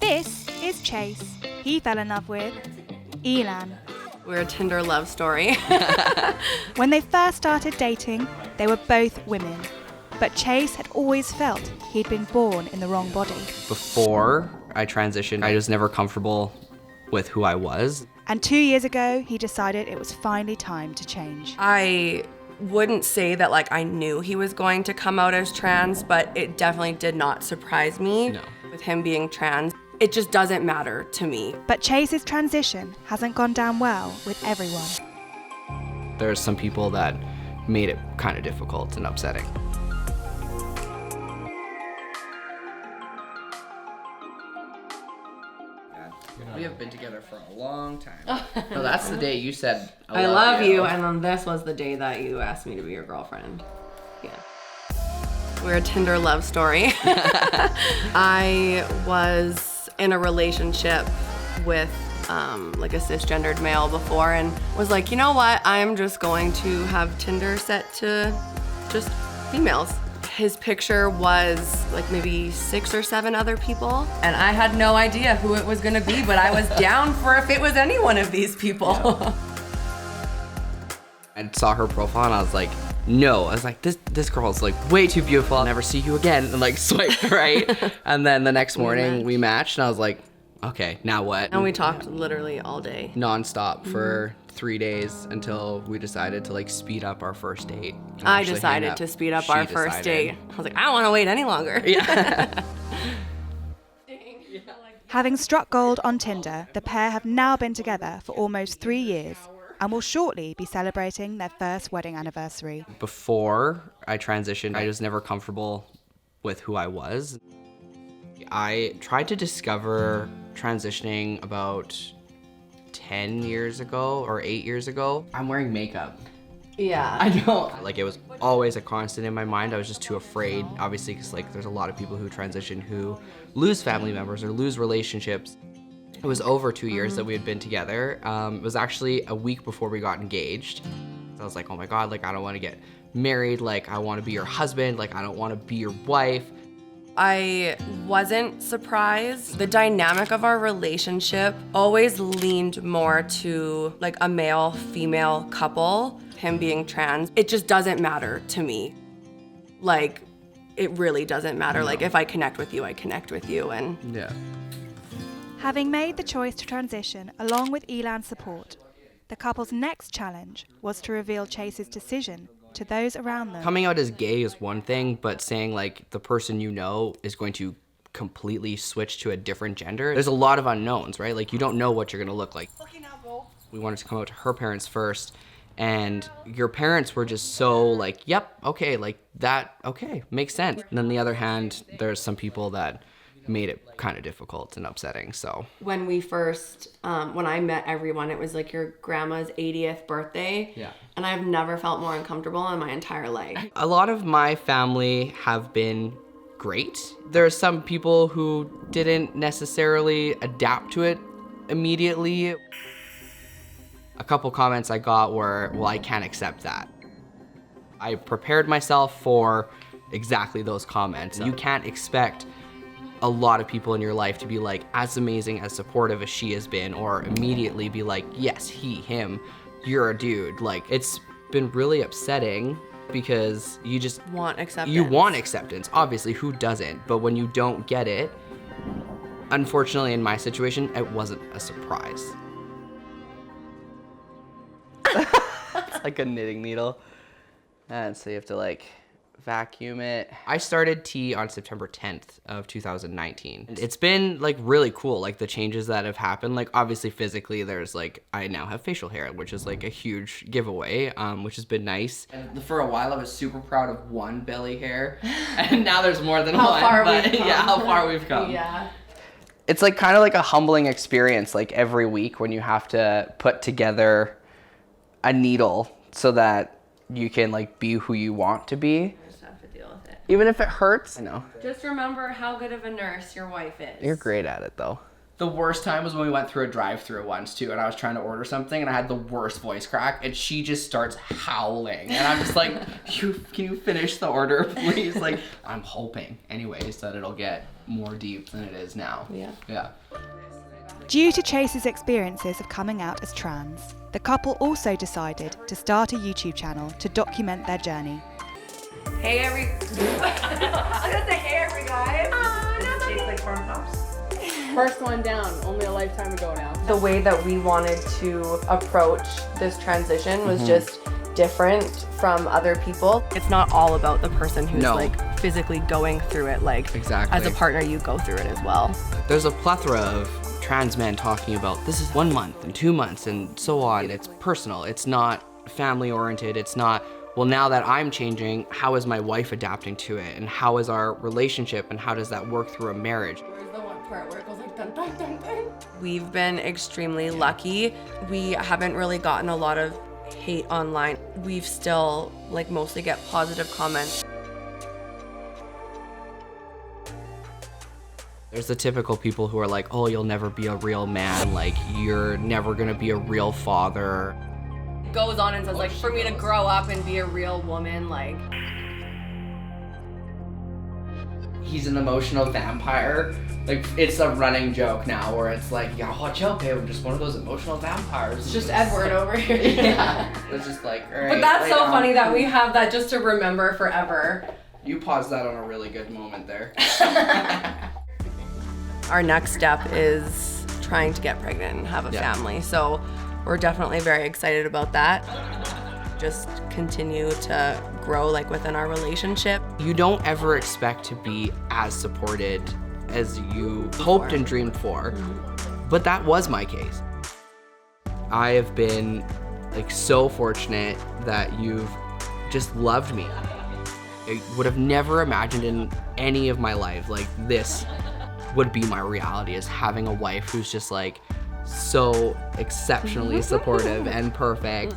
This is Chase. He fell in love with Elan. We're a Tinder love story. When they first started dating, they were both women. But Chase had always felt he'd been born in the wrong body. Before I transitioned, I was never comfortable with who I was. And 2 years ago, he decided it was finally time to change. I wouldn't say that I knew he was going to come out as trans, but it definitely did not surprise me. No. With him being trans. It just doesn't matter to me. But Chase's transition hasn't gone down well with everyone. There's some people that made it kind of difficult and upsetting. We have been together for a long time. No, that's the day you said, I love you, and then this was the day that you asked me to be your girlfriend. Yeah. We're a Tinder love story. I was in a relationship with a cisgendered male before and was like, you know what? I'm just going to have Tinder set to just females. His picture was maybe 6 or 7 other people, and I had no idea who it was gonna be, but I was down for if it was any one of these people. Yeah. I saw her profile and I was like, no. I was like, this girl's way too beautiful. I'll never see you again. And swiped right. And then the next morning we matched and I was like, okay, now what? And we talked literally all day. Nonstop for 3 days until we decided to speed up our first date. I decided to speed up our first date. I was like, I don't want to wait any longer. Yeah. Having struck gold on Tinder, the pair have now been together for almost 3 years and will shortly be celebrating their first wedding anniversary. Before I transitioned, I was never comfortable with who I was. I tried to discover transitioning about 10 years ago or 8 years ago. I'm wearing makeup. Yeah. I don't. It was always a constant in my mind. I was just too afraid, obviously, because there's a lot of people who transition who lose family members or lose relationships. It was over 2 years that we had been together. It was actually a week before we got engaged. So I was like, oh my God, I don't want to get married. I want to be your husband. I don't want to be your wife. I wasn't surprised. The dynamic of our relationship always leaned more to a male-female couple. Him being trans, it just doesn't matter to me. It really doesn't matter. No. If I connect with you, I connect with you. And Yeah. Having made the choice to transition along with Elan's support, the couple's next challenge was to reveal Chase's decision to those around them. Coming out as gay is one thing, but saying the person you know is going to completely switch to a different gender, there's a lot of unknowns, right? You don't know what you're gonna look like. okay, now go. We wanted to come out to her parents first, and your parents were just so yep, okay, that, okay, makes sense. And on the other hand, there's some people that made it kind of difficult and upsetting, so. When we first, when I met everyone, it was your grandma's 80th birthday. Yeah. And I've never felt more uncomfortable in my entire life. A lot of my family have been great. There are some people who didn't necessarily adapt to it immediately. A couple comments I got were, well, I can't accept that. I prepared myself for exactly those comments. You can't expect a lot of people in your life to be as amazing, as supportive as she has been, or immediately be yes, he, him, you're a dude. It's been really upsetting because you just Want acceptance. You want acceptance, obviously, who doesn't? But when you don't get it, unfortunately in my situation, it wasn't a surprise. It's like a knitting needle. And so you have to vacuum it. I started tea on September 10th of 2019. It's been really cool, the changes that have happened. Obviously physically there's I now have facial hair, which is a huge giveaway, which has been nice. And for a while I was super proud of one belly hair, and now there's more than one. How far we've come. Yeah. It's kind of a humbling experience every week when you have to put together a needle so that you can be who you want to be. Have to deal with it. Even if it hurts. I know. Just remember how good of a nurse your wife is. You're great at it though. The worst time was when we went through a drive-thru once too, and I was trying to order something, and I had the worst voice crack, and she just starts howling, and I'm just like, can you finish the order, please? Like, I'm hoping, anyways, that it'll get more deep than it is now. Yeah. Due to Chase's experiences of coming out as trans, the couple also decided to start a YouTube channel to document their journey. Hey, every. I was gonna say, hey, every guys. Tastes like corn pops. First one down, only a lifetime ago now. The way that we wanted to approach this transition was just different from other people. It's not all about the person who's like physically going through it. Like, Exactly. as a partner, you go through it as well. There's a plethora of trans men talking about this is 1 month and 2 months and so on. It's personal. It's not family oriented. It's not, well, now that I'm changing, how is my wife adapting to it? And how is our relationship? And how does that work through a marriage? Where's the one part where it goes like dun dun dun dun? We've been extremely lucky. We haven't really gotten a lot of hate online. We've still like mostly get positive comments. There's the typical people who are like, oh, you'll never be a real man. Like, you're never gonna be a real father. Goes on and says like, for me to grow up and be a real woman, like. He's an emotional vampire. Like, it's a running joke now where it's like, yeah, watch out, babe, I'm just one of those emotional vampires. It's just Edward over here. Yeah. It's just like, all right. But that's so later on. funny that we have that just to remember forever. You paused that on a really good moment there. Our next step is trying to get pregnant and have a family. So we're definitely very excited about that. Just continue to grow like within our relationship. You don't ever expect to be as supported as you hoped and dreamed for, but that was my case. I have been like so fortunate that you've just loved me. I would have never imagined in any of my life like this would be my reality, is having a wife who's just like so exceptionally supportive and perfect.